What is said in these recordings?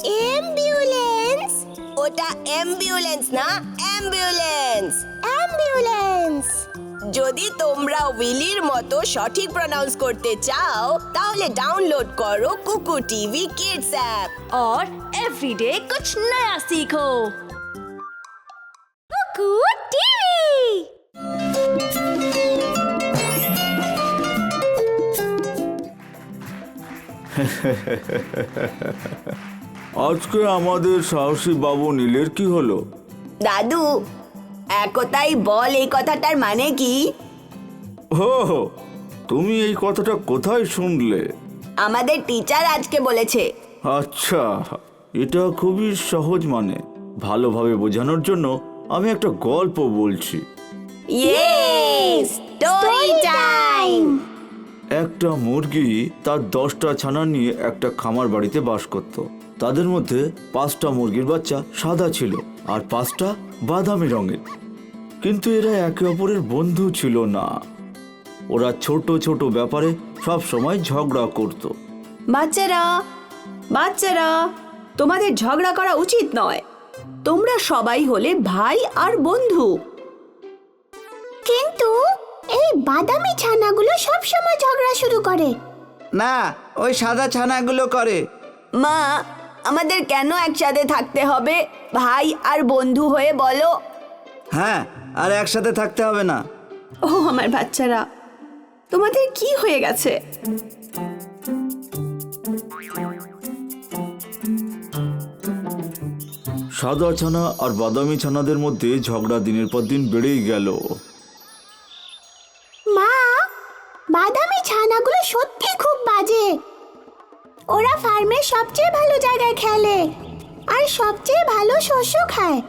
Ambulance. ওটা ambulance না, ambulance. Ambulance. যদি তোমরা উইলির মতো সঠিক প্রনাউন্স করতে চাও তাহলে ডাউনলোড করো কুকু টিভি কিডস অ্যাপ। और एवरीडे कुछ नया सीखो। কুকু টিভি। আজকে আমাদের সাহসী বাবু নীলের কি হলো? দাদু, একতাই বল এই কথাটার মানে কি? হো হো, তুমি এই কথাটা কোথায় শুনলে? আমাদের টিচার আজকে বলেছে। আচ্ছা, এটা খুবই সহজ, মানে ভালোভাবে বোঝানোর জন্য আমি একটা গল্প বলছি। Yes, story time. একটা মুরগি তার 10টা ছানা নিয়ে একটা খামার বাড়িতে বাস করত। তাদের মধ্যে 5টা মুরগির বাচ্চা সাদা ছিল আর 5টা বাদামি রঙের। কিন্তু এরা একে অপরের বন্ধু ছিল না। ওরা ছোট ছোট ব্যাপারে সব সময় ঝগড়া করত। বাচ্চারা, বাচ্চারা, তোমাদের ঝগড়া করা উচিত নয়। তোমরা সবাই হলে ভাই আর বন্ধু। কিন্তু এই বাদামি ছানাগুলো সব সময় ঝগড়া শুরু করে। না, ওই সাদা ছানাগুলো করে। মা, আমাদের কেন একসাথে থাকতে হবে? ভাই আর বন্ধু হয়ে বলো। হ্যাঁ, আর একসাথে থাকতে হবে না। ও আমার বাচ্চারা, তোমাদের কি হয়ে গেছে? সাদা ছানা আর বাদামি ছানাদের মধ্যে ঝগড়া দিনের পর দিন বেড়েই গেল। মা, বাদামি ছানাগুলো সত্যি খুব বাজে। ওরা ফার্মের সবচেয়ে ভালো জায়গায় খেলে আর সবচেয়ে ভালো শস্য খায়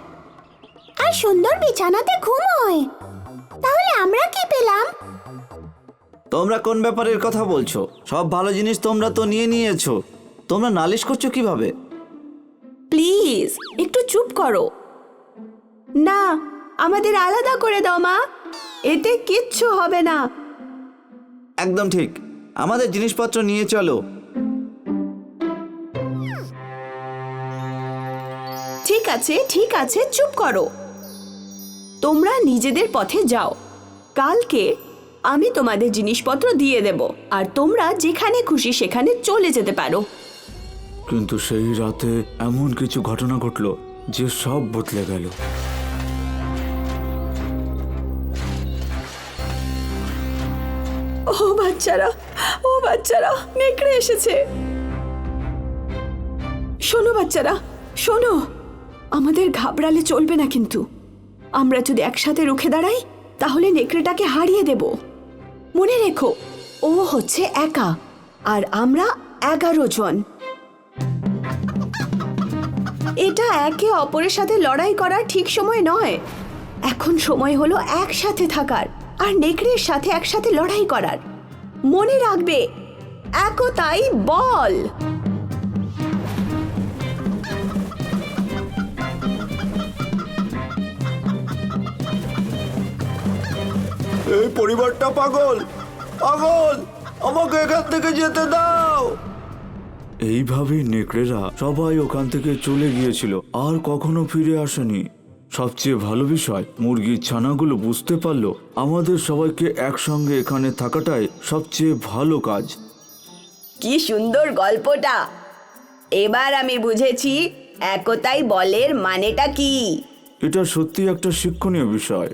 আর সুন্দর বিছানাতে ঘুমোয়। তাহলে আমরা কি পেলাম? তোমরা কোন ব্যাপারের কথা বলছো? সব ভালো জিনিস তোমরা তো নিয়ে নিয়েছো। তোমরা নালিশ করছো কিভাবে? প্লিজ একটু চুপ করো। না, আমাদের আলাদা করে দাও মা, এতে কিচ্ছু হবে না। একদম ঠিক, আমাদের জিনিসপত্র নিয়ে চলো। ঠিক আছে, ঠিক আছে, চুপ করো। তোমরা নিজেদের পথে যাও। কালকে আমি তোমাদের জিনিসপত্র দিয়ে দেব আর তোমরা যেখানে খুশি সেখানে চলে যেতে পারো। কিন্তু সেই রাতে এমন কিছু ঘটনা ঘটলো যে সব বদলে গেল। ও বাচ্চারা, ও বাচ্চারা, নেকড়ে এসেছে। শোনো বাচ্চারা, শোনো, আমাদের ঘাবড়ালে চলবে না। কিন্তু আমরা যদি একসাথে রুখে দাঁড়াই তাহলে নেকড়েটাকে হারিয়ে দেব। মনে রেখো, ও হচ্ছে একা আর আমরা 11 জন। এটা একে অপরের সাথে লড়াই করার ঠিক সময় নয়। এখন সময় হলো একসাথে থাকার আর নেকড়ের সাথে একসাথে লড়াই করার। মনে রাখবে, একতাই বল। এই পরিবারটা পাগল, পাগল, আমাকে এখান থেকে যেতে দাও। এইভাবেই নেকড়েরা সবাই ওখান থেকে চলে গিয়েছিল আর কখনো ফিরে আসেনি। সবচেয়ে ভালো বিষয়, মুরগির ছানাগুলো বুঝতে পারলো আমাদের সবাইকে একসঙ্গে এখানে থাকাটাই সবচেয়ে ভালো কাজ। কি সুন্দর গল্পটা। এবার আমি বুঝেছি একতাই বলের মানেটা কি। এটা সত্যি একটা শিক্ষণীয় বিষয়।